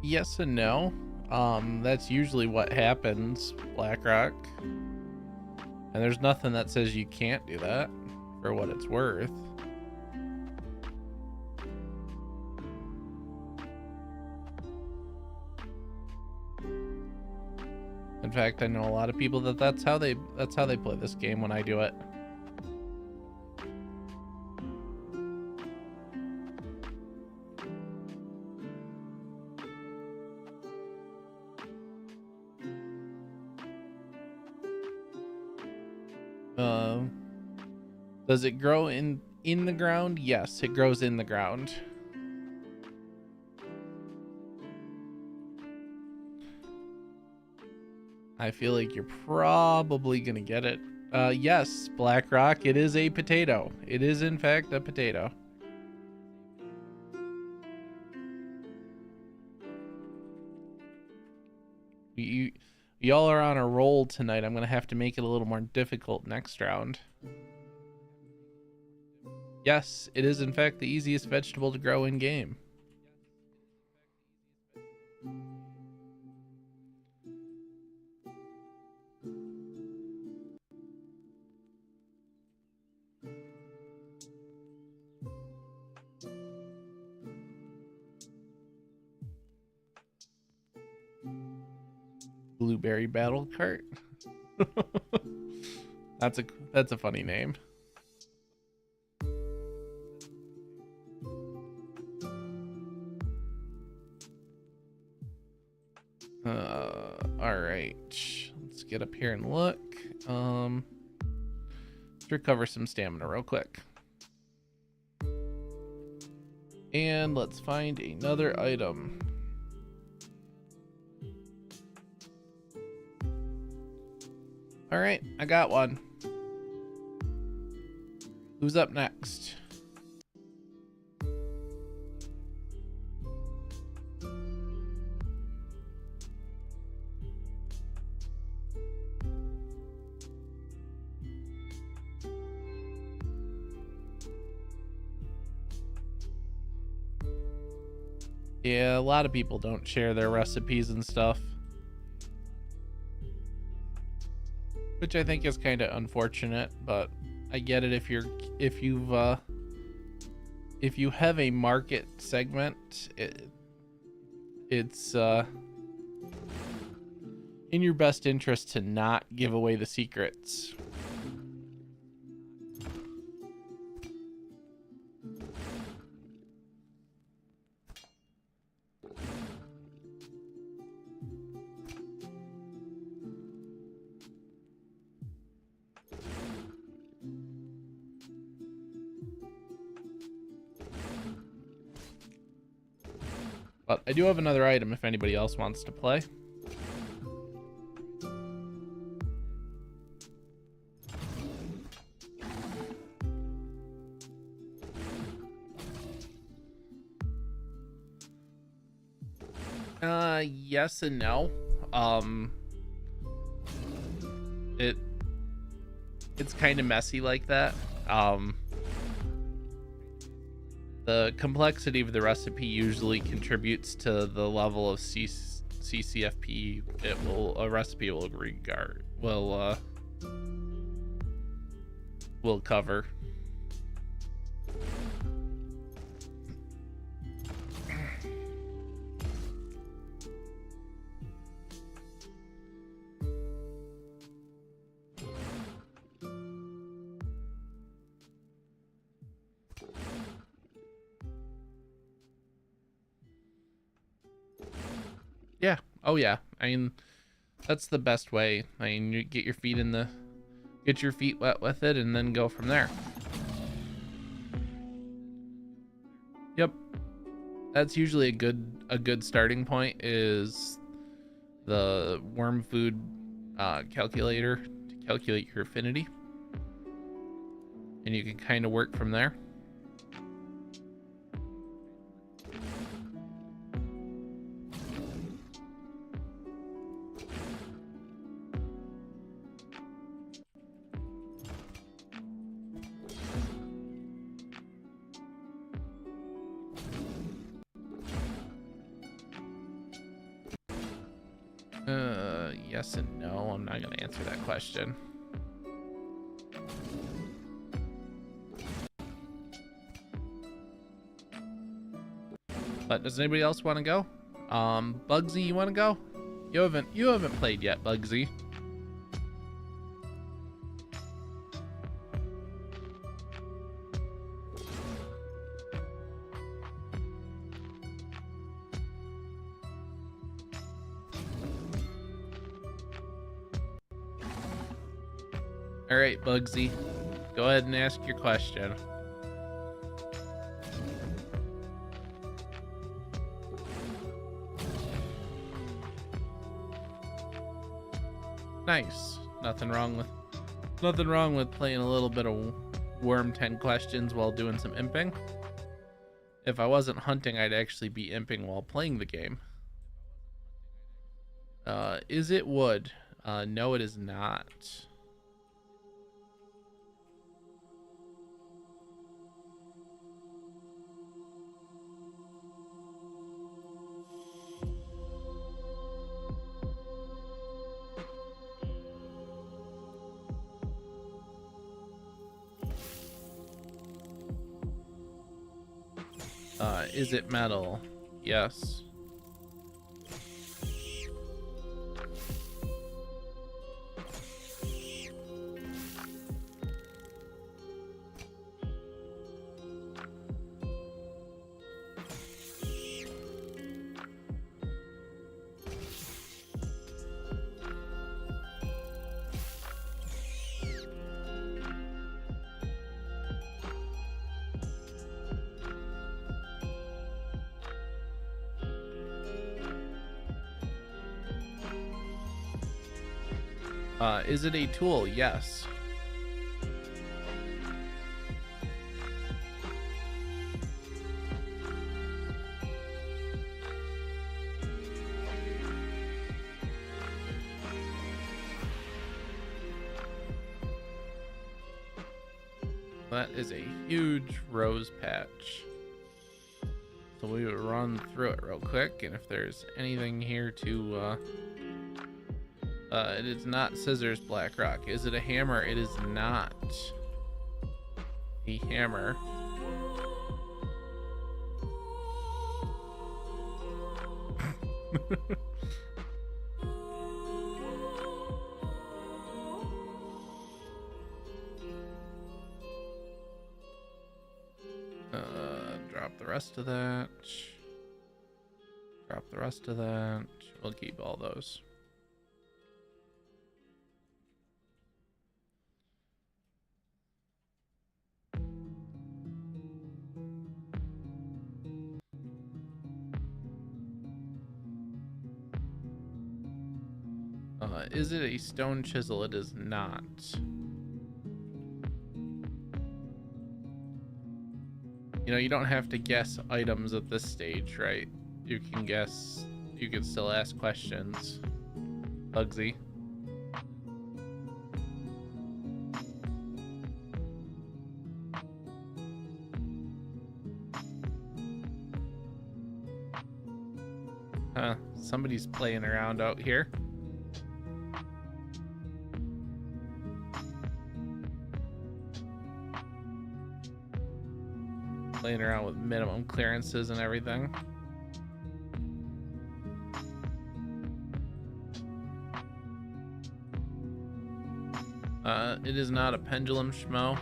Yes and no. That's usually what happens, BlackRock. And there's nothing that says you can't do that, for what it's worth. In fact, I know a lot of people that's how they play this game when I do it. Does it grow in the ground? Yes, it grows in the ground. I feel like you're probably gonna get it. Yes, BlackRock, it is a potato. It is in fact a potato. Y'all are on a roll tonight. I'm gonna have to make it a little more difficult next round. Yes, it is in fact the easiest vegetable to grow in game. Blueberry battle cart. That's a funny name. All right, let's get up here and look. Let's recover some stamina real quick. And let's find another item. All right, I got one. Who's up next? Yeah, a lot of people don't share their recipes and stuff, which I think is kind of unfortunate, but I get it if you have a market segment, it's in your best interest to not give away the secrets. But I do have another item if anybody else wants to play. Yes and no. It's kind of messy like that. The complexity of the recipe usually contributes to the level of CCFP a recipe will cover. Oh yeah, I mean, that's the best way. I mean, you get your feet wet with it and then go from there. Yep. That's usually a good starting point, is the worm food calculator to calculate your affinity. And you can kind of work from there. Yes and no. I'm not going to answer that question. But does anybody else want to go? Bugsy, you want to go? You haven't played yet, Bugsy. All right, Bugsy, go ahead and ask your question. Nice. Nothing wrong with playing a little bit of Wurm 10 questions while doing some imping. If I wasn't hunting, I'd actually be imping while playing the game. Is it wood? No, it is not. Is it metal? Yes. Is it a tool? Yes. That is a huge rose patch. So we would run through it real quick, and if there's anything here to it is not scissors, black rock. Is it a hammer? It is not a hammer. Drop the rest of that. Drop the rest of that. We'll keep all those. Is it a stone chisel? It is not. You know, you don't have to guess items at this stage, right? You can guess, you can still ask questions. Bugsy. Huh, somebody's playing around out here. Playing around with minimum clearances and everything. It is not a pendulum, schmo.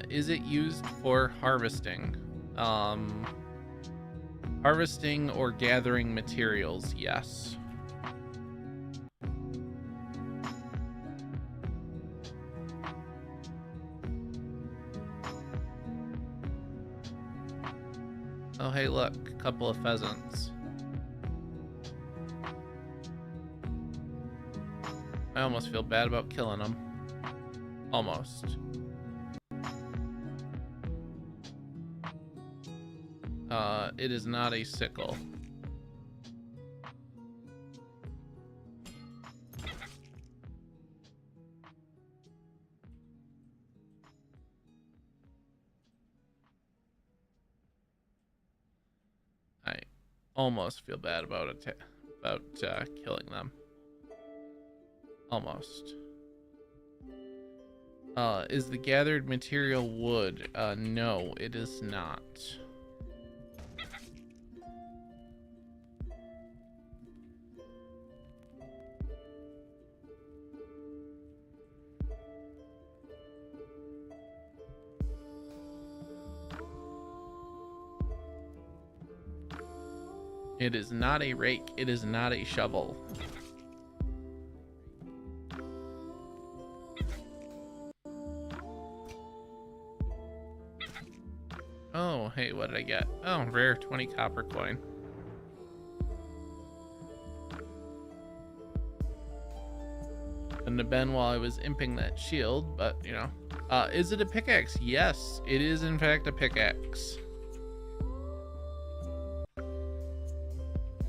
Is it used for harvesting? Harvesting or gathering materials, yes. Oh, hey, look, a couple of pheasants. I almost feel bad about killing them. Almost. It is not a sickle. I almost feel bad about it, killing them. Almost. Is the gathered material wood? No, it is not. It is not a rake. It is not a shovel. Oh, hey, what did I get? Oh, rare 20 copper coin. Couldn't have been while I was imping that shield, but, you know. Is it a pickaxe? Yes, it is in fact a pickaxe.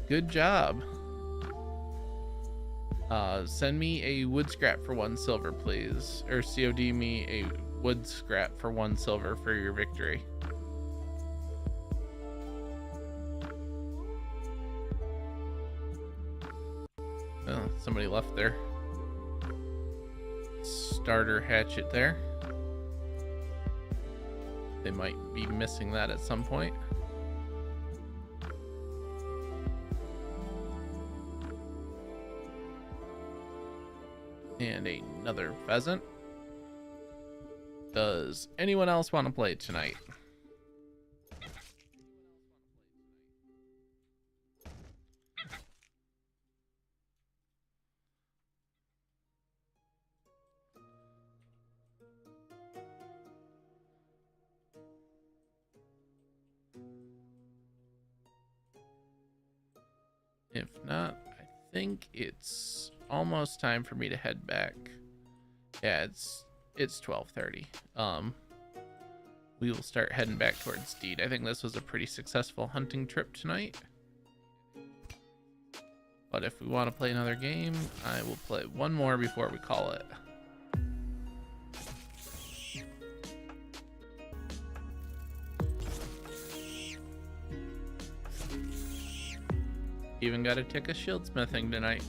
Good job. Send me a wood scrap for 1 silver, please. Or COD me a wood scrap for 1 silver for your victory. Oh, somebody left their starter hatchet there. They might be missing that at some point. And another pheasant. Does anyone else want to play tonight? If not, I think it's almost time for me to head back. Yeah, it's 12:30. We will start heading back towards Deed. I think this was a pretty successful hunting trip tonight. But if we want to play another game, I will play one more before we call it. Even got a tick of shield smithing tonight.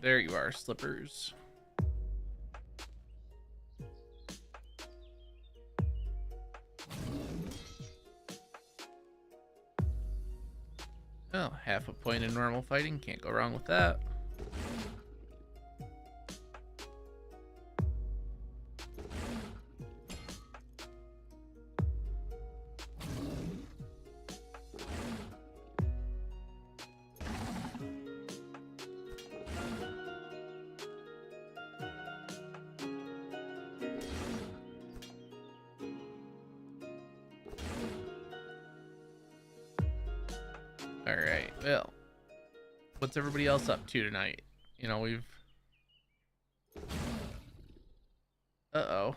There you are, Slippers. Oh, half a point in normal fighting, can't go wrong with that. Alright, well, what's everybody else up to tonight? You know, we've... Uh-oh.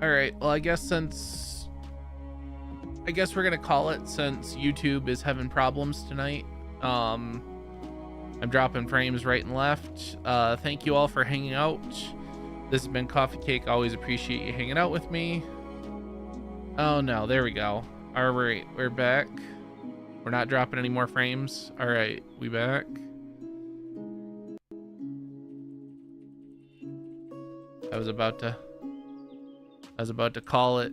All right, well, I guess we're gonna call it, since YouTube is having problems tonight. I'm dropping frames right and left. Thank you all for hanging out. This has been Kaufecake. Always appreciate you hanging out with me. Oh no, there we go. All right, we're back. We're not dropping any more frames. All right, we back. I was about to call it.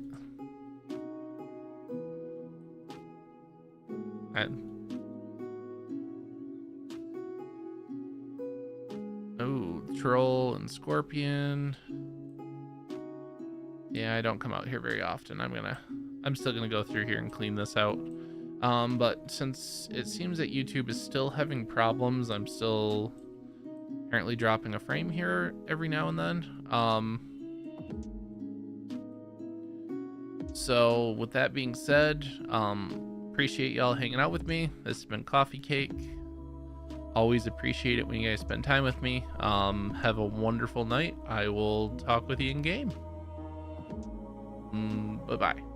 Oh, troll and scorpion. Yeah, I don't come out here very often. I'm still gonna go through here and clean this out. But since it seems that YouTube is still having problems, I'm still apparently dropping a frame here every now and then. So with that being said, appreciate y'all hanging out with me. This has been Kaufecake. Always appreciate it when you guys spend time with me. Have a wonderful night. I will talk with you in game. Bye-bye.